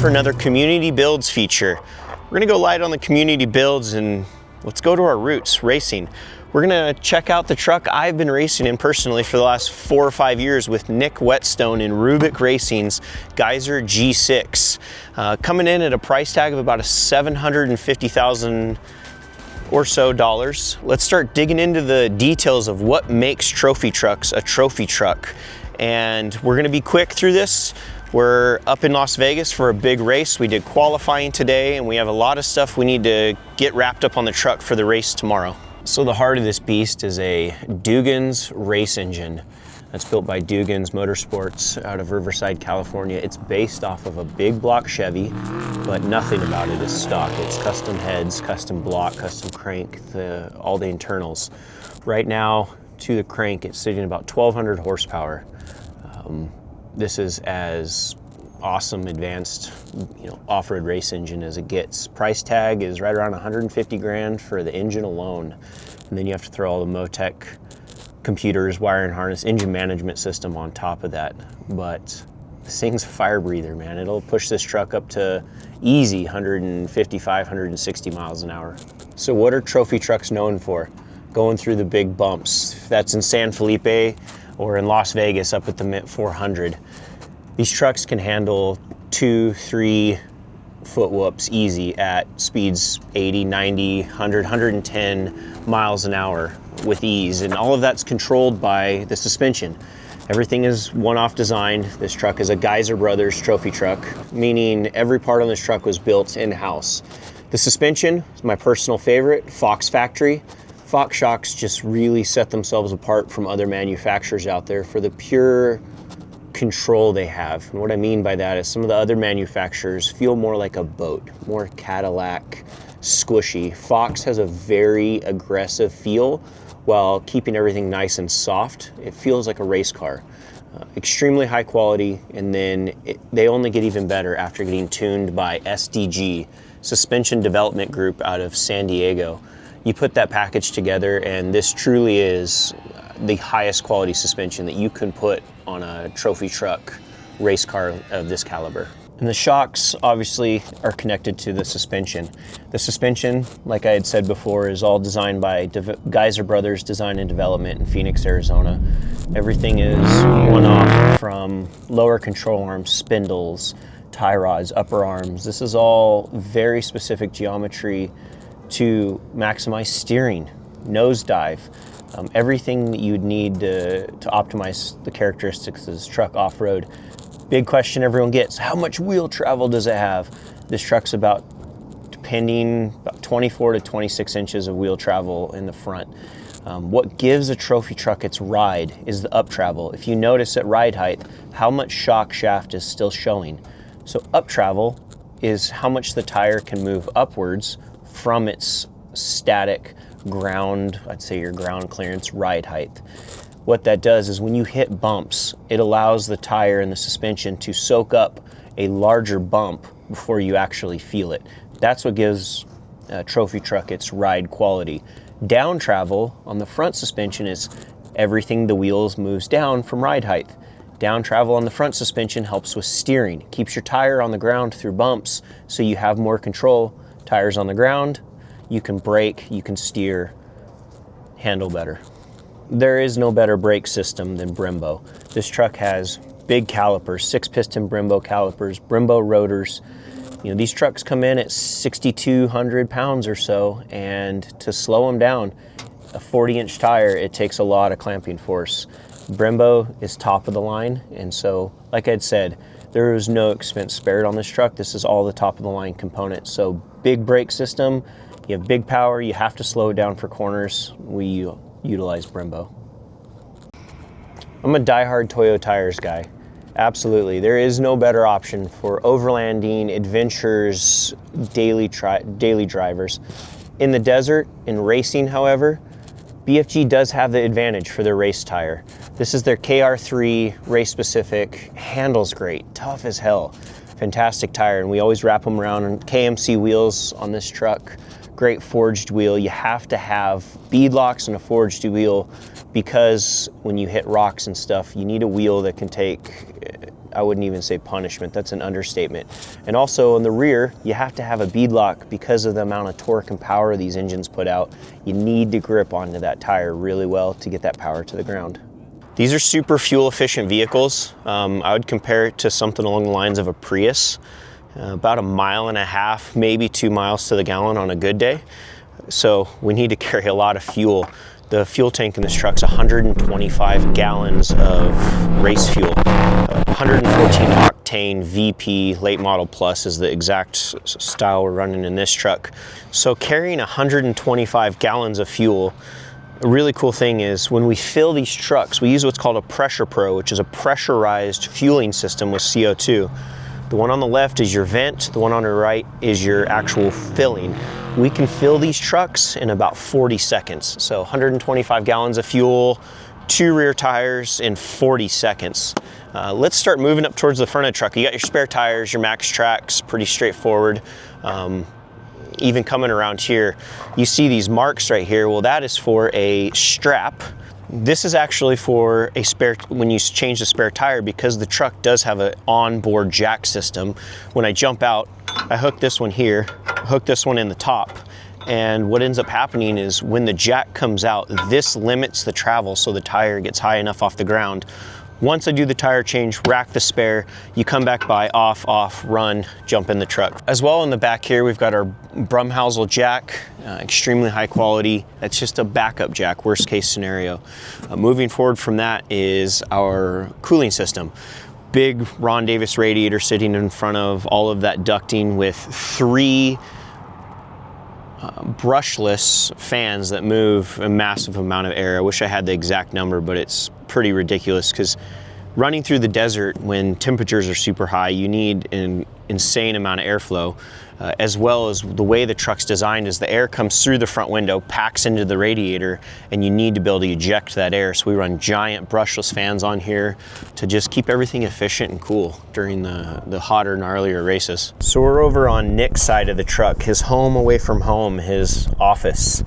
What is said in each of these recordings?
for another community builds feature. We're gonna go light on the community builds and let's go to our roots, racing. We're gonna check out the truck I've been racing in personally for the last 4 or 5 years with Nick Whetstone in Rubik Racing's Geiser G6. Coming in at a price tag of about $750,000 or so dollars. Let's start digging into the details of what makes trophy trucks a trophy truck. And we're gonna be quick through this. We're up in Las Vegas for a big race. We did qualifying today and we have a lot of stuff we need to get wrapped up on the truck for the race tomorrow. So the heart of this beast is a Dugans race engine that's built by Dugans Motorsports out of Riverside, California. It's based off of a big block Chevy, but nothing about it is stock. It's custom heads, custom block, custom crank, all the internals. Right now, to the crank, it's sitting at about 1,200 horsepower. This is as awesome, advanced, off-road race engine as it gets. Price tag is right around 150 grand for the engine alone. And then you have to throw all the Motec computers, wire and harness, engine management system on top of that. But this thing's a fire breather, man. It'll push this truck up to easy 155, 160 miles an hour. So what are trophy trucks known for? Going through the big bumps. If that's in San Felipe or in Las Vegas up at the Mint 400. These trucks can handle 2-3 foot whoops easy at speeds 80, 90, 100, 110 miles an hour with ease. And all of that's controlled by the suspension. Everything is one-off designed. This truck is a Geiser Brothers trophy truck, meaning every part on this truck was built in-house. The suspension is my personal favorite, Fox Factory. Fox shocks just really set themselves apart from other manufacturers out there for the pure control they have. And what I mean by that is some of the other manufacturers feel more like a boat, more Cadillac, squishy. Fox has a very aggressive feel while keeping everything nice and soft. It feels like a race car. Extremely high quality, and then they only get even better after getting tuned by SDG, Suspension Development Group out of San Diego. You put that package together and this truly is the highest quality suspension that you can put on a trophy truck race car of this caliber. And the shocks obviously are connected to the suspension. The suspension, like I had said before, is all designed by Geiser Brothers Design and Development in Phoenix, Arizona. Everything is one-off, from lower control arms, spindles, tie rods, upper arms. This is all very specific geometry to maximize steering, nosedive, everything that you'd need to optimize the characteristics of this truck off-road. Big question everyone gets, how much wheel travel does it have? This truck's about 24 to 26 inches of wheel travel in the front. What gives a trophy truck its ride is the up travel. If you notice at ride height, how much shock shaft is still showing. So up travel is how much the tire can move upwards from its static ground, I'd say your ground clearance ride height. What that does is when you hit bumps, it allows the tire and the suspension to soak up a larger bump before you actually feel it. That's what gives a trophy truck its ride quality. Down travel on the front suspension is everything the wheels moves down from ride height. Down travel on the front suspension helps with steering. It keeps your tire on the ground through bumps so you have more control. Tires on the ground, you can brake, you can steer, handle better. There is no better brake system than Brembo. This truck has big calipers, 6-piston Brembo calipers, Brembo rotors. These trucks come in at 6,200 pounds or so, and to slow them down, a 40-inch tire, it takes a lot of clamping force. Brembo is top of the line, and so, like I'd said, there is no expense spared on this truck. This is all the top of the line components. So big brake system, you have big power, you have to slow it down for corners. We utilize Brembo. I'm a diehard Toyo tires guy. Absolutely. There is no better option for overlanding, adventures, daily drivers. In the desert, in racing, however, BFG does have the advantage for their race tire. This is their KR3 race specific, handles great, tough as hell. Fantastic tire, and we always wrap them around on KMC wheels on this truck. Great forged wheel. You have to have bead locks and a forged wheel because when you hit rocks and stuff, you need a wheel that can take I wouldn't even say punishment, that's an understatement. And also in the rear, you have to have a bead lock because of the amount of torque and power these engines put out. You need to grip onto that tire really well to get that power to the ground. These are super fuel efficient vehicles. I would compare it to something along the lines of a Prius. About 1.5 miles, maybe 2 miles to the gallon on a good day. So we need to carry a lot of fuel. The fuel tank in this truck's 125 gallons of race fuel. 114 octane VP late model plus is the exact style we're running in this truck. So carrying 125 gallons of fuel, a really cool thing is when we fill these trucks, we use what's called a Pressure Pro, which is a pressurized fueling system with CO2. The one on the left is your vent, the one on the right is your actual filling. We can fill these trucks in about 40 seconds. So 125 gallons of fuel, 2 rear tires in 40 seconds. Let's start moving up towards the front of the truck. You got your spare tires, your max tracks, pretty straightforward. Even coming around here, you see these marks right here. Well, that is for a strap. This is actually for a spare, when you change the spare tire, because the truck does have an onboard jack system. When I jump out, I hook this one here, hook this one in the top, and what ends up happening is when the jack comes out, this limits the travel so the tire gets high enough off the ground. Once I do the tire change, rack the spare, you come back by, off, run, jump in the truck. As well in the back here, we've got our Brembo jack, extremely high quality. That's just a backup jack, worst case scenario. Moving forward from that is our cooling system. Big Ron Davis radiator sitting in front of all of that ducting with 3 brushless fans that move a massive amount of air. I wish I had the exact number, but it's pretty ridiculous because running through the desert when temperatures are super high, you need an insane amount of airflow, as well as the way the truck's designed is the air comes through the front window, packs into the radiator, and you need to be able to eject that air. So we run giant brushless fans on here to just keep everything efficient and cool during the hotter, gnarlier races. So we're over on Nick's side of the truck, his home away from home, his office.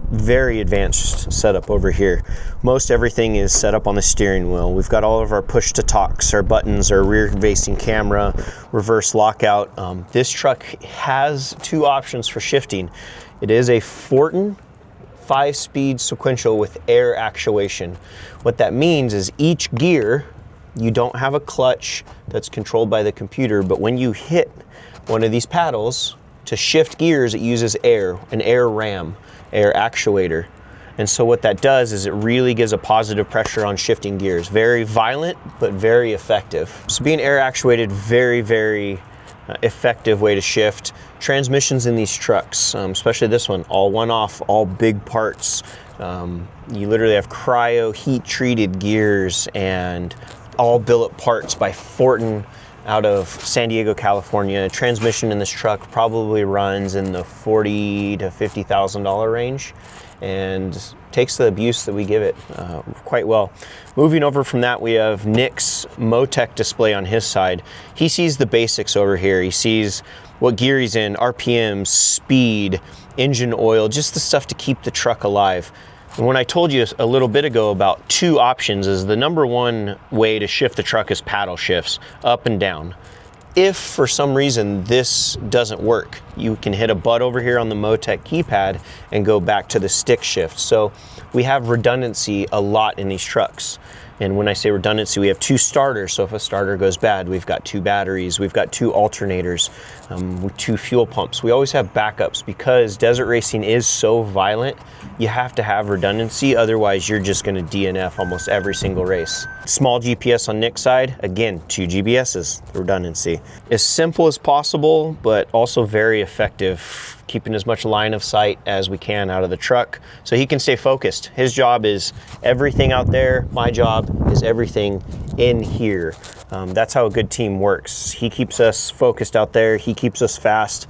Very advanced setup over here. Most everything is set up on the steering wheel. We've got all of our push to talks, our buttons, our rear facing camera, reverse lockout. This truck has 2 options for shifting. It is a Fortin 5-speed sequential with air actuation. What that means is each gear, you don't have a clutch that's controlled by the computer, but when you hit one of these paddles to shift gears, it uses air, an air ram, air actuator. And so what that does is it really gives a positive pressure on shifting gears. Very violent, but very effective. So being air actuated, very, very effective way to shift. Transmissions in these trucks, especially this one, all one-off, all big parts. You literally have cryo heat treated gears and all billet parts by Fortin out of San Diego, California. Transmission in this truck probably runs in the $40,000 to $50,000 range and takes the abuse that we give it quite well. Moving over from that, we have Nick's Motec display on his side. He sees the basics over here. He sees what gear he's in, RPMs, speed, engine oil, just the stuff to keep the truck alive. And when I told you a little bit ago about 2 options, is the number 1 way to shift the truck is paddle shifts, up and down. If for some reason this doesn't work, you can hit a butt over here on the Motec keypad and go back to the stick shift. So we have redundancy a lot in these trucks. And when I say redundancy, we have 2 starters. So if a starter goes bad, we've got 2 batteries, we've got 2 alternators, 2 fuel pumps. We always have backups because desert racing is so violent. You have to have redundancy, otherwise you're just gonna DNF almost every single race. Small GPS on Nick's side, again, 2 GBSs, redundancy. As simple as possible, but also very effective, keeping as much line of sight as we can out of the truck so he can stay focused. His job is everything out there. My job is everything in here. That's how a good team works. He keeps us focused out there. He keeps us fast.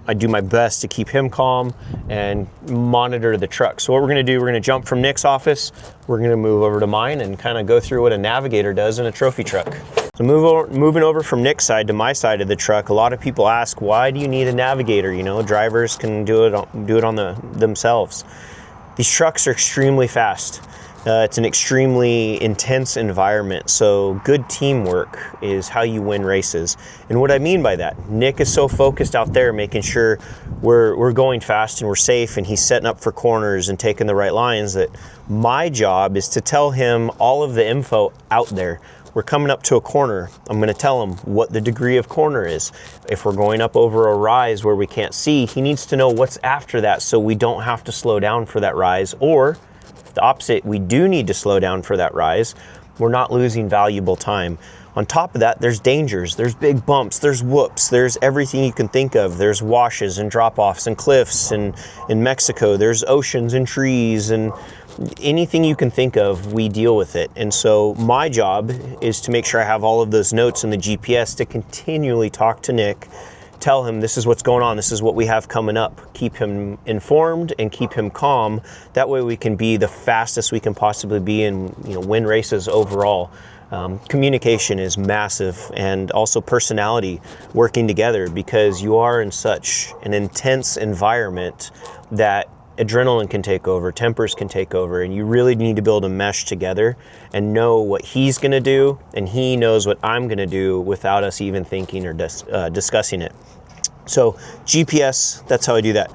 I do my best to keep him calm and monitor the truck. So what we're gonna do, we're gonna jump from Nick's office, we're gonna move over to mine and kind of go through what a navigator does in a trophy truck. So moving over from Nick's side to my side of the truck, a lot of people ask, why do you need a navigator? You know, drivers can do it on themselves. These trucks are extremely fast. It's an extremely intense environment, so good teamwork is how you win races. And what I mean by that, Nick is so focused out there making sure we're going fast and we're safe, and he's setting up for corners and taking the right lines, that my job is to tell him all of the info out there. We're coming up to a corner, I'm gonna tell him what the degree of corner is. If we're going up over a rise where we can't see, he needs to know what's after that so we don't have to slow down for that rise, or the opposite, we do need to slow down for that rise. We're not losing valuable time. On top of that, there's dangers, there's big bumps, there's whoops, there's everything you can think of. There's washes and drop-offs and cliffs, and in Mexico, there's oceans and trees, and anything you can think of, we deal with it. And so my job is to make sure I have all of those notes in the GPS to continually talk to Nick, tell him this is what's going on, this is what we have coming up, keep him informed and keep him calm. That way we can be the fastest we can possibly be and win races overall. Communication is massive, and also personality, working together, because you are in such an intense environment that adrenaline can take over, tempers can take over, and you really need to build a mesh together and know what he's gonna do and he knows what I'm gonna do without us even thinking or discussing it. So GPS, that's how I do that.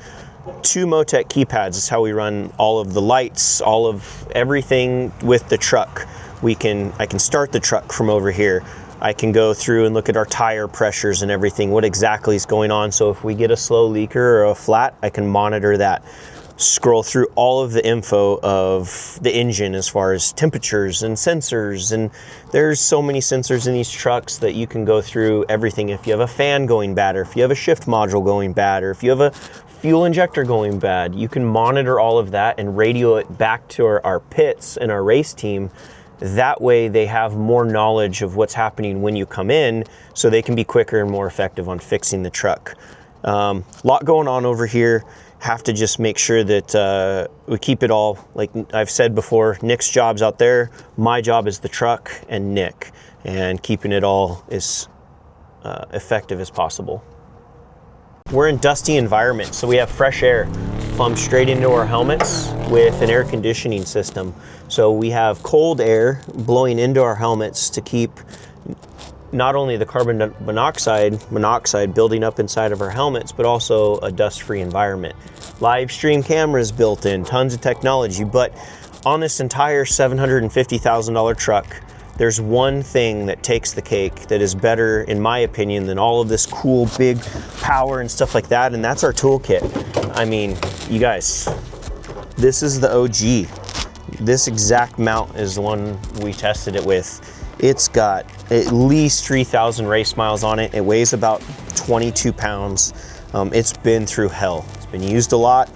2 Motec keypads is how we run all of the lights, all of everything with the truck. I can start the truck from over here. I can go through and look at our tire pressures and everything, what exactly is going on. So if we get a slow leaker or a flat, I can monitor that. Scroll through all of the info of the engine as far as temperatures and sensors, and there's so many sensors in these trucks that you can go through everything. If you have a fan going bad, or if you have a shift module going bad, or if you have a fuel injector going bad, you can monitor all of that and radio it back to our pits and our race team. That way they have more knowledge of what's happening when you come in, so they can be quicker and more effective on fixing the truck. Lot going on over here. Have to just make sure that we keep it all, like I've said before, Nick's job's out there, my job is the truck and Nick, and keeping it all as effective as possible. We're in dusty environment, so we have fresh air plumbed straight into our helmets with an air conditioning system. So we have cold air blowing into our helmets to keep not only the carbon monoxide building up inside of our helmets, but also a dust-free environment. Live stream cameras built in, tons of technology, but on this entire $750,000 truck, there's one thing that takes the cake that is better, in my opinion, than all of this cool big power and stuff like that, and that's our toolkit. I mean, you guys, this is the OG. This exact mount is the one we tested it with. It's got at least 3,000 race miles on it. It weighs about 22 pounds. It's been through hell. It's been used a lot,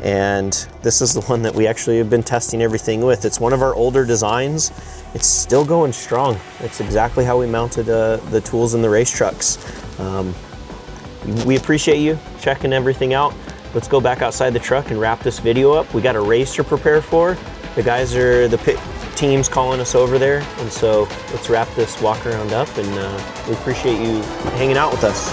and this is the one that we actually have been testing everything with. It's one of our older designs. It's still going strong. It's exactly how we mounted the tools in the race trucks. We appreciate you checking everything out. Let's go back outside the truck and wrap this video up. We got a race to prepare for. The pit team's calling us over there, and so let's wrap this walk around up, and we appreciate you hanging out with us.